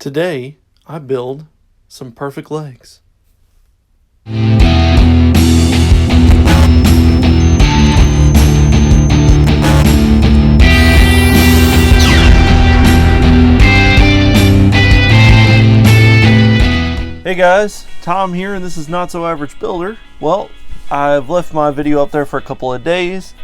Today, I build some perfect legs. Hey guys, Tom here, and this is Not So Average Builder. Well, I've left my video up there for a couple of days,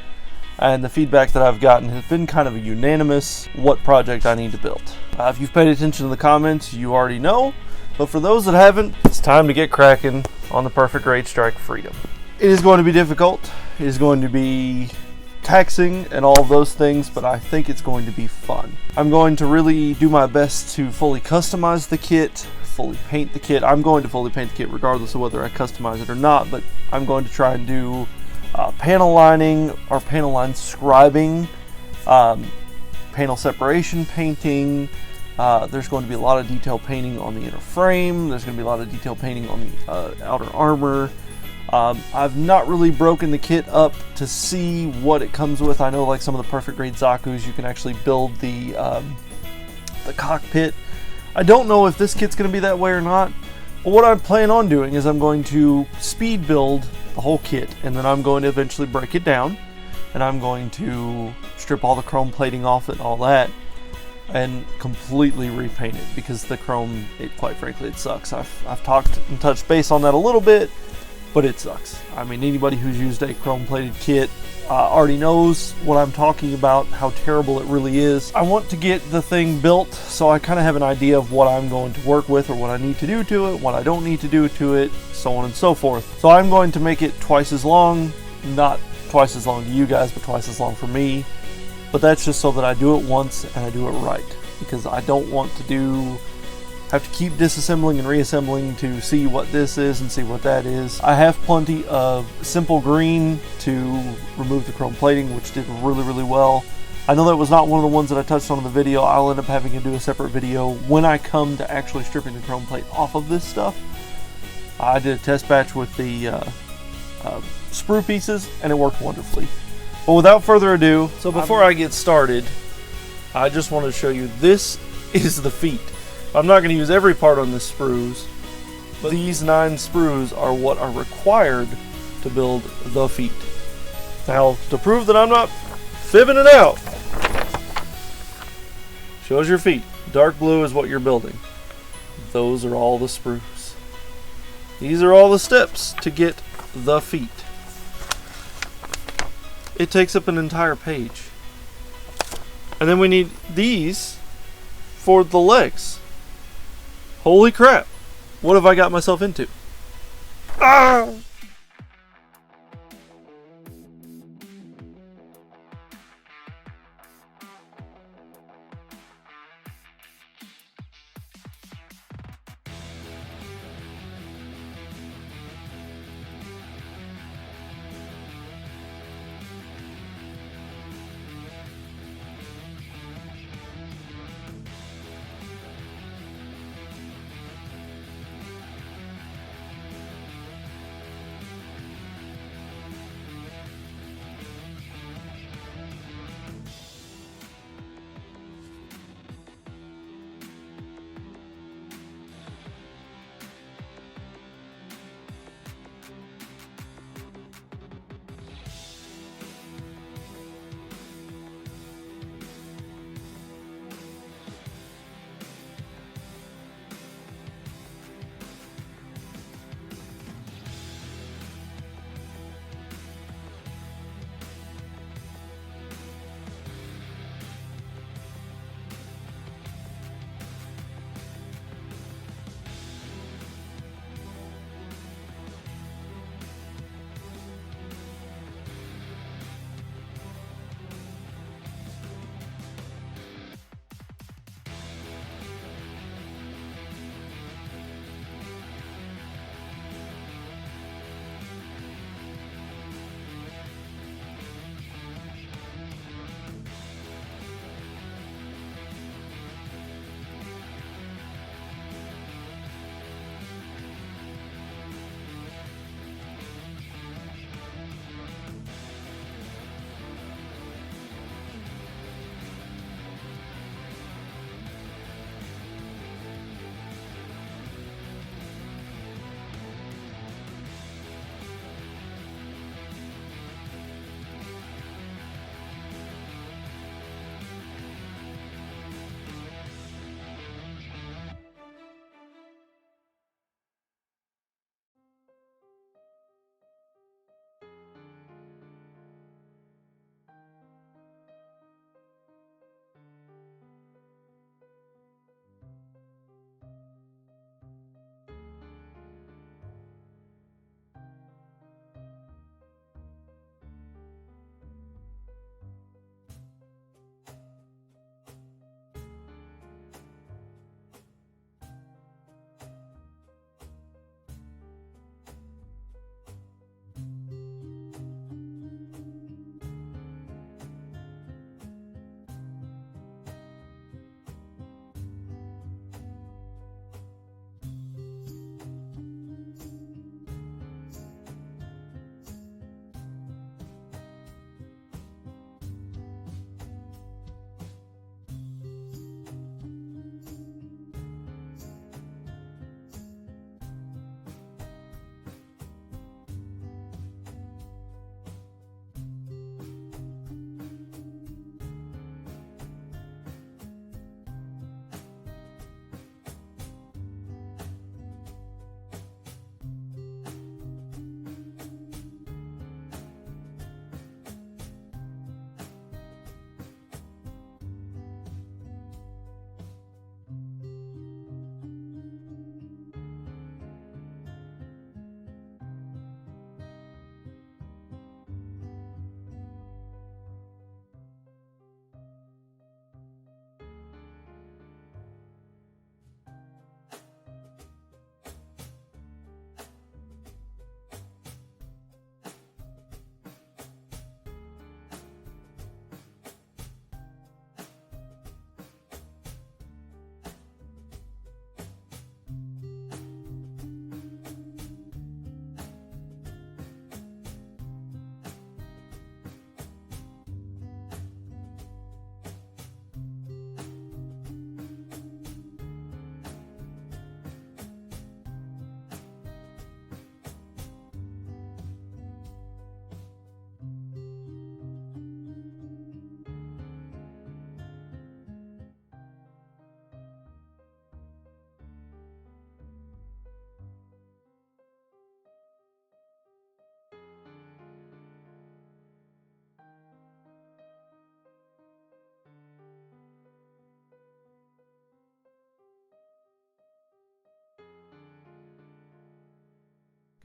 and the feedback that I've gotten has been kind of a unanimous what project I need to build. If you've paid attention to the comments, you already know, but for those that haven't, it's time to get cracking on the Perfect Grade Strike Freedom. It is going to be difficult, it is going to be taxing and all of those things, but I think it's going to be fun. I'm going to really do my best to fully customize the kit, fully paint the kit. I'm going to fully paint the kit regardless of whether I customize it or not, but I'm going to try and do panel lining or panel line scribing, panel separation painting. There's going to be a lot of detail painting on the inner frame. There's going to be a lot of detail painting on the outer armor. I've not really broken the kit up to see what it comes with. I know like some of the Perfect Grade Zaku's, you can actually build the cockpit. I don't know if this kit's going to be that way or not, but what I plan on doing is I'm going to speed build the whole kit, and then I'm going to eventually break it down, and I'm going to strip all the chrome plating off it and all that, and completely repaint it, because the chrome, quite frankly, it sucks. I've talked and touched base on that a little bit, but it sucks. I mean, anybody who's used a chrome plated kit already knows what I'm talking about, how terrible it really is. I want to get the thing built, so I kind of have an idea of what I'm going to work with, or what I need to do to it, what I don't need to do to it, so on and so forth. So I'm going to make it twice as long, not twice as long to you guys, but twice as long for me. But that's just so that I do it once and I do it right, because I don't want to have to keep disassembling and reassembling to see what this is and see what that is. I have plenty of simple green to remove the chrome plating, which did really, really well. I know that was not one of the ones that I touched on in the video. I'll end up having to do a separate video when I come to actually stripping the chrome plate off of this stuff. I did a test batch with the sprue pieces, and it worked wonderfully. But without further ado, so before I get started, I just want to show you, this is the feet. I'm not going to use every part on the sprues, but these 9 sprues are what are required to build the feet. Now, to prove that I'm not fibbing it out, shows your feet. Dark blue is what you're building. Those are all the sprues. These are all the steps to get the feet. It takes up an entire page. And then we need these for the legs. Holy crap! What have I got myself into? Ah!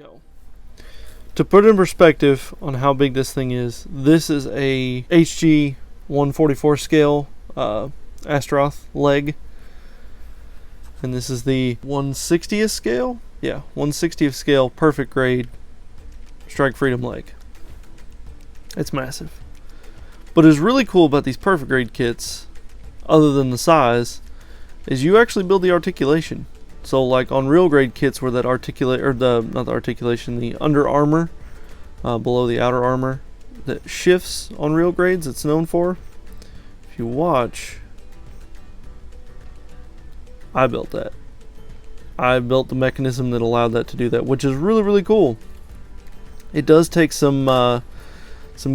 go. To put in perspective on how big this thing is, this is a HG 144 scale Astaroth leg. And this is the 160th scale? Yeah, 160th scale, perfect grade Strike Freedom leg. It's massive. But what's really cool about these perfect grade kits, other than the size, is you actually build the articulation. So like on real grade kits where that the under armor, below the outer armor, that shifts on real grades, it's known for. If you watch, I built that. I built the mechanism that allowed that to do that, which is really, really cool. It does take some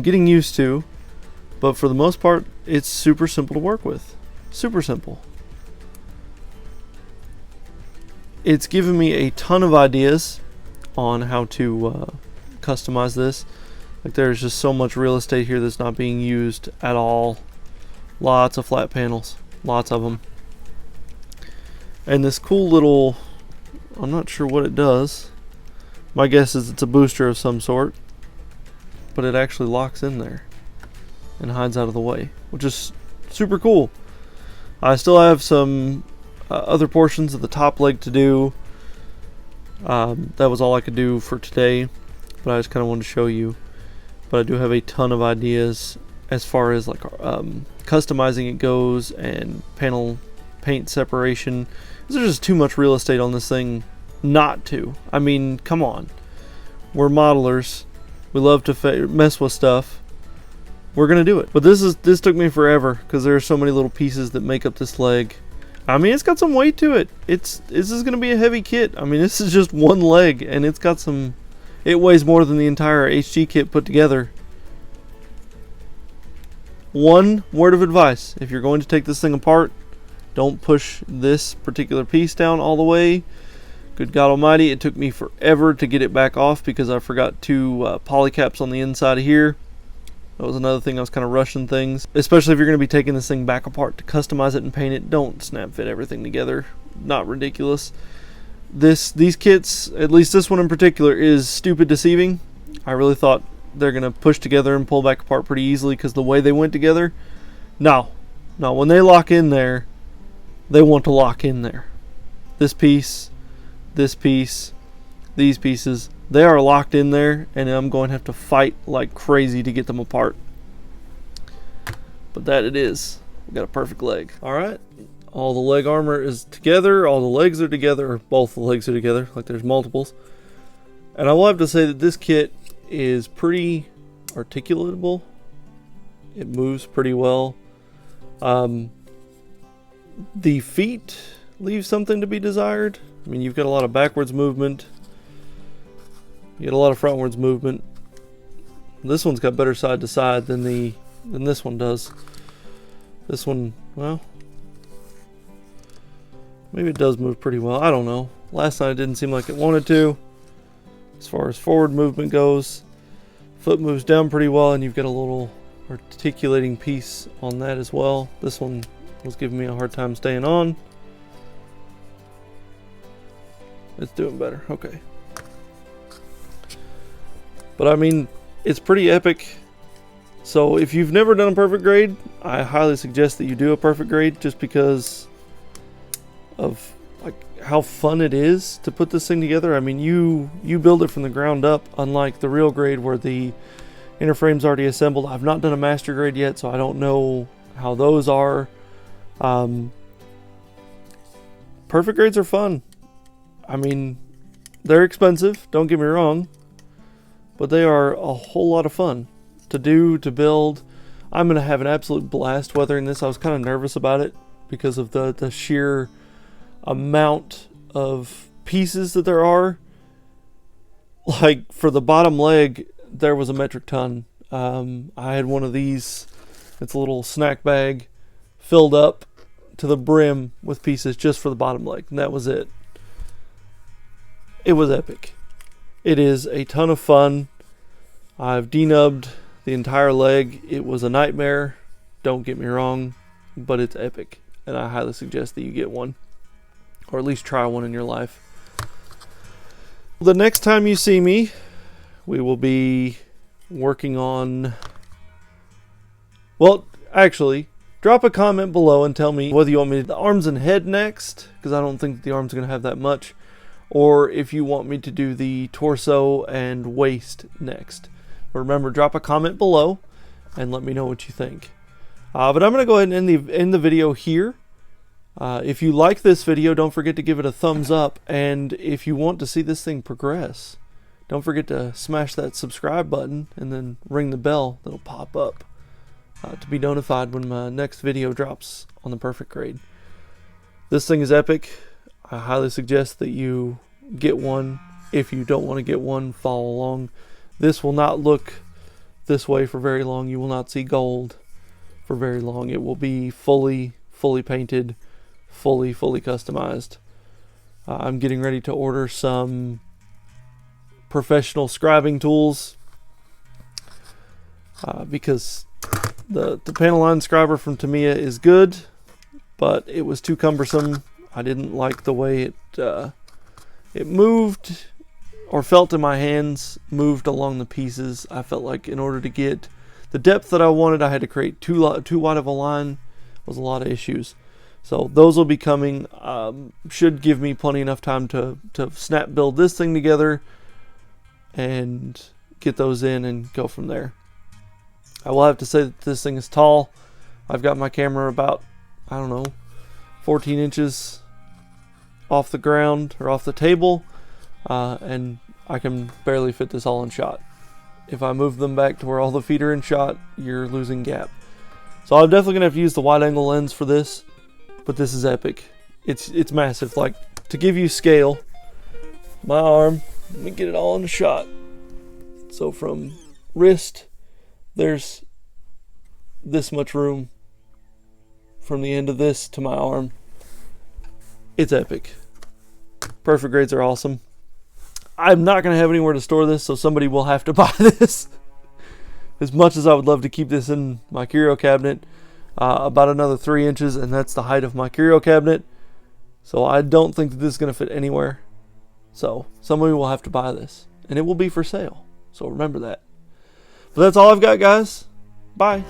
getting used to, but for the most part, it's super simple to work with. Super simple. It's given me a ton of ideas on how to customize this. Like there's just so much real estate here that's not being used at all. Lots of flat panels, lots of them. And this cool little, I'm not sure what it does. My guess is it's a booster of some sort, but it actually locks in there and hides out of the way, which is super cool. I still have some other portions of the top leg to do. That was all I could do for today, but I just kind of wanted to show you. But I do have a ton of ideas as far as like customizing it goes and panel paint separation. There's just too much real estate on this thing not to. I mean, come on. We're modelers. We love to mess with stuff. We're gonna do it. But this took me forever because there are so many little pieces that make up this leg. I mean, it's got some weight to it. This is gonna be a heavy kit. I mean, this is just one leg, and it's got some. It weighs more than the entire HG kit put together. One word of advice: if you're going to take this thing apart, don't push this particular piece down all the way. Good God Almighty, it took me forever to get it back off because I forgot two poly caps on the inside of here. That was another thing. I was kind of rushing things. Especially if you're going to be taking this thing back apart to customize it and paint it. Don't snap fit everything together. Not ridiculous. These kits, at least this one in particular, is stupid deceiving. I really thought they're going to push together and pull back apart pretty easily because the way they went together. No, when they lock in there, they want to lock in there. This piece, these pieces, they are locked in there, and I'm going to have to fight like crazy to get them apart. But that it is. We got a perfect leg. Alright, all the leg armor is together, all the legs are together, or both the legs are together, like there's multiples. And I will have to say that this kit is pretty articulatable. It moves pretty well. The feet leave something to be desired. I mean, you've got a lot of backwards movement. You get a lot of frontwards movement. This one's got better side to side than this one does. This one, well, maybe it does move pretty well. I don't know. Last night it didn't seem like it wanted to. As far as forward movement goes, foot moves down pretty well, and you've got a little articulating piece on that as well. This one was giving me a hard time staying on. It's doing better. Okay. But I mean, it's pretty epic. So if you've never done a perfect grade, I highly suggest that you do a perfect grade, just because of like how fun it is to put this thing together. I mean, you build it from the ground up, unlike the real grade where the inner frame's already assembled. I've not done a master grade yet, so I don't know how those are. Perfect grades are fun. I mean, they're expensive, don't get me wrong, but they are a whole lot of fun to do, to build. I'm going to have an absolute blast weathering this. I was kind of nervous about it because of the sheer amount of pieces that there are. Like, for the bottom leg, there was a metric ton. I had one of these, it's a little snack bag, filled up to the brim with pieces just for the bottom leg, and that was it. It was epic. It is a ton of fun. I've denubbed the entire leg. It was a nightmare, don't get me wrong, but it's epic, and I highly suggest that you get one, or at least try one in your life. The next time you see me, we will be working on, well, actually, drop a comment below and tell me whether you want me to do the arms and head next, because I don't think the arm's going to have that much, or if you want me to do the torso and waist next. But remember, drop a comment below and let me know what you think. But I'm going to go ahead and end the video here. If you like this video, don't forget to give it a thumbs up, and if you want to see this thing progress, don't forget to smash that subscribe button and then ring the bell that'll pop up to be notified when my next video drops on the perfect grade. This thing is epic. I highly suggest that you get one. If you don't want to get one, follow along. This will not look this way for very long. You will not see gold for very long. It will be fully painted, fully customized. I'm getting ready to order some professional scribing tools because the panel line scriber from Tamiya is good, but it was too cumbersome. I didn't like the way it moved or felt in my hands, moved along the pieces. I felt like in order to get the depth that I wanted, I had to create too wide of a line. Was a lot of issues. So those will be coming. Should give me plenty enough time to snap build this thing together and get those in and go from there. I will have to say that this thing is tall. I've got my camera about, I don't know, 14 inches off the ground or off the table, and I can barely fit this all in shot. If I move them back to where all the feet are in shot, you're losing gap. So I'm definitely gonna have to use the wide angle lens for this, but this is epic. It's massive. Like, to give you scale, my arm, let me get it all in the shot. So from wrist, there's this much room from the end of this to my arm. It's epic. Perfect grades are awesome. I'm not going to have anywhere to store this, so somebody will have to buy this. As much as I would love to keep this in my curio cabinet, about another 3 inches, and that's the height of my curio cabinet. So I don't think that this is going to fit anywhere. So somebody will have to buy this, and it will be for sale. So remember that. But that's all I've got, guys. Bye.